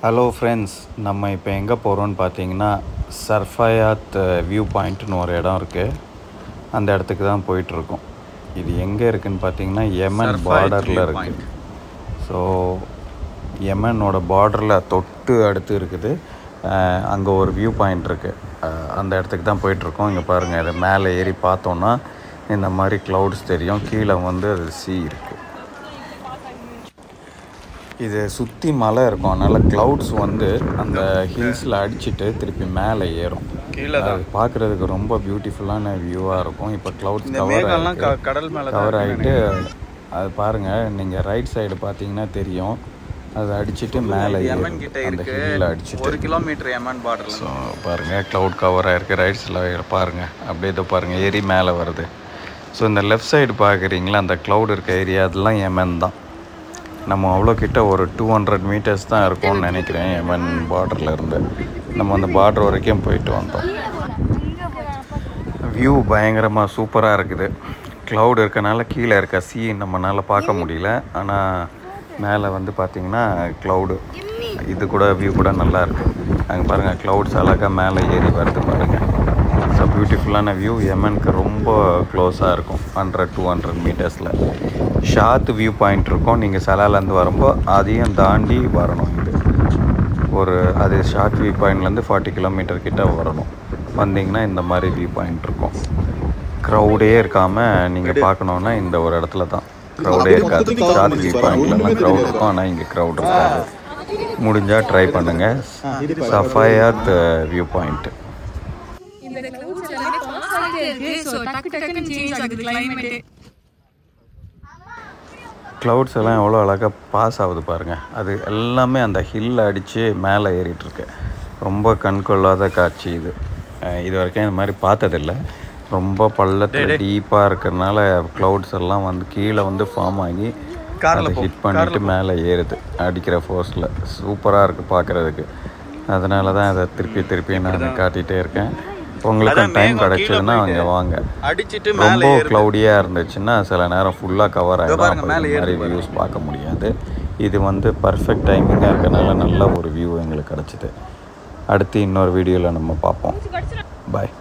Hello friends, நம்ம இப்போ எங்கே போகிறோன்னு பார்த்தீங்கன்னா சர்ஃபயாத் வியூ பாயிண்ட்னு ஒரு இடம் இருக்குது. அந்த இடத்துக்கு தான் போயிட்டுருக்கோம். இது எங்கே இருக்குதுன்னு பார்த்தீங்கன்னா யெமன் பார்டரில் இருக்குது. ஸோ யெமனோட பார்டரில் தொட்டு அடுத்து இருக்குது. அங்கே ஒரு வியூ பாயிண்ட் இருக்குது. அந்த இடத்துக்கு தான் போயிட்டுருக்கோம். இங்கே பாருங்கள், இதை மேலே ஏறி பார்த்தோன்னா இந்த மாதிரி க்ளவுட்ஸ் தெரியும். கீழே வந்து அது சீ இருக்குது. இது சுற்றி மலை இருக்கும். அதனால் க்ளவுட்ஸ் வந்து அந்த ஹில்ஸில் அடிச்சுட்டு திருப்பி மேலே ஏறும். அது பார்க்குறதுக்கு ரொம்ப பியூட்டிஃபுல்லான வியூவாக இருக்கும். இப்போ க்ளவுட்ஸ் கவர் ஆகிட்டு அது பாருங்கள், நீங்கள் ரைட் சைடு பார்த்தீங்கன்னா தெரியும். அது அடிச்சுட்டு மேலே ஏறும். அந்த ஹில்லில் அடிச்சுட்டு 1 கிலோமீட்டர் யெமன் பார்டர். ஸோ பாருங்கள், க்ளவுட் கவர் ஆகிருக்கு. ரைட் சைடில் பாருங்கள், அப்படியே இதை பாருங்கள், ஏறி மேலே வருது. ஸோ இந்த லெஃப்ட் சைடு பார்க்குறீங்களா, அந்த க்ளவுட் இருக்க ஏரியா அதெல்லாம் யெமன் தான். நம்ம அவ்வளோ கிட்ட ஒரு 200 மீட்டர்ஸ் தான் இருக்கும்னு நினைக்கிறேன் யெமன் பார்டரில் இருந்து. நம்ம அந்த பார்டர் வரைக்கும் போயிட்டு வந்தோம். வியூ பயங்கரமாக சூப்பராக இருக்குது. க்ளவுட் இருக்கனால கீழே இருக்க சீ நம்மளால் பார்க்க முடியல. ஆனால் மேலே வந்து பார்த்திங்கன்னா க்ளவுடு இது கூட வியூ கூட நல்லா இருக்குது. அங்கே பாருங்கள், க்ளவுட்ஸ் அழகாக மேலே ஏறி வருது பாருங்கள். ஸோ பியூட்டிஃபுல்லான வியூ. யெமனுக்கு ரொம்ப க்ளோஸாக இருக்கும். 100-200 மீட்டர்ஸில் ஷாத் வியூ பாயிண்ட் இருக்கும். நீங்கள் சலாலேருந்து வரும்போது அதையும் தாண்டி வரணும். அது ஷார்ட் வியூ பாயிண்ட்லேருந்து 40 கிலோமீட்டர் கிட்ட வரணும். வந்தீங்கன்னா இந்த மாதிரி வியூ பாயிண்ட் இருக்கும். க்ரௌடே இருக்காமல் நீங்கள் பார்க்கணுன்னா இந்த ஒரு இடத்துல தான் க்ரௌடே இருக்காது. ஷார்ட் வியூ பாயிண்ட்லலாம் க்ரௌட் இருக்கும், ஆனால் இங்கே க்ரௌட் இருக்காது. முடிஞ்சால் ட்ரை பண்ணுங்கள் சர்ஃபயாத் வியூ பாயிண்ட்டு. க்ளவுட்ஸ் எல்லாம் எவ்வளோ அழகாக பாஸ் ஆகுது பாருங்கள். அது எல்லாமே அந்த ஹில்லை அடித்து மேலே ஏறிட்டுருக்கு. ரொம்ப கண்கொள்ளாத காட்சி இது. இது வரைக்கும் இந்த மாதிரி பார்த்ததில்லை. ரொம்ப பள்ளத்தில் டீப்பாக இருக்கிறதுனால க்ளவுட்ஸ் எல்லாம் வந்து கீழே வந்து ஃபார்ம் ஆகி அதை ஹிட் பண்ணிவிட்டு மேலே ஏறுது அடிக்கிற ஃபோர்ஸில். சூப்பராக இருக்குது பார்க்குறதுக்கு. அதனால தான் அதை திருப்பி நான் காட்டிகிட்டே இருக்கேன். உங்களுக்கு டைம் கிடச்சதுன்னா அங்கே வாங்க. ரொம்ப க்ளவுடியாக இருந்துச்சுன்னா சில நேரம் ஃபுல்லாக கவர் ஆகிடும். அப்போ இந்த மாதிரி வியூஸ் பார்க்க முடியாது. இது வந்து பர்ஃபெக்ட் டைமிங்காக இருக்கனால நல்ல ஒரு வியூ எங்களுக்கு கிடச்சிது. அடுத்து இன்னொரு வீடியோவில் நம்ம பார்ப்போம். பாய்.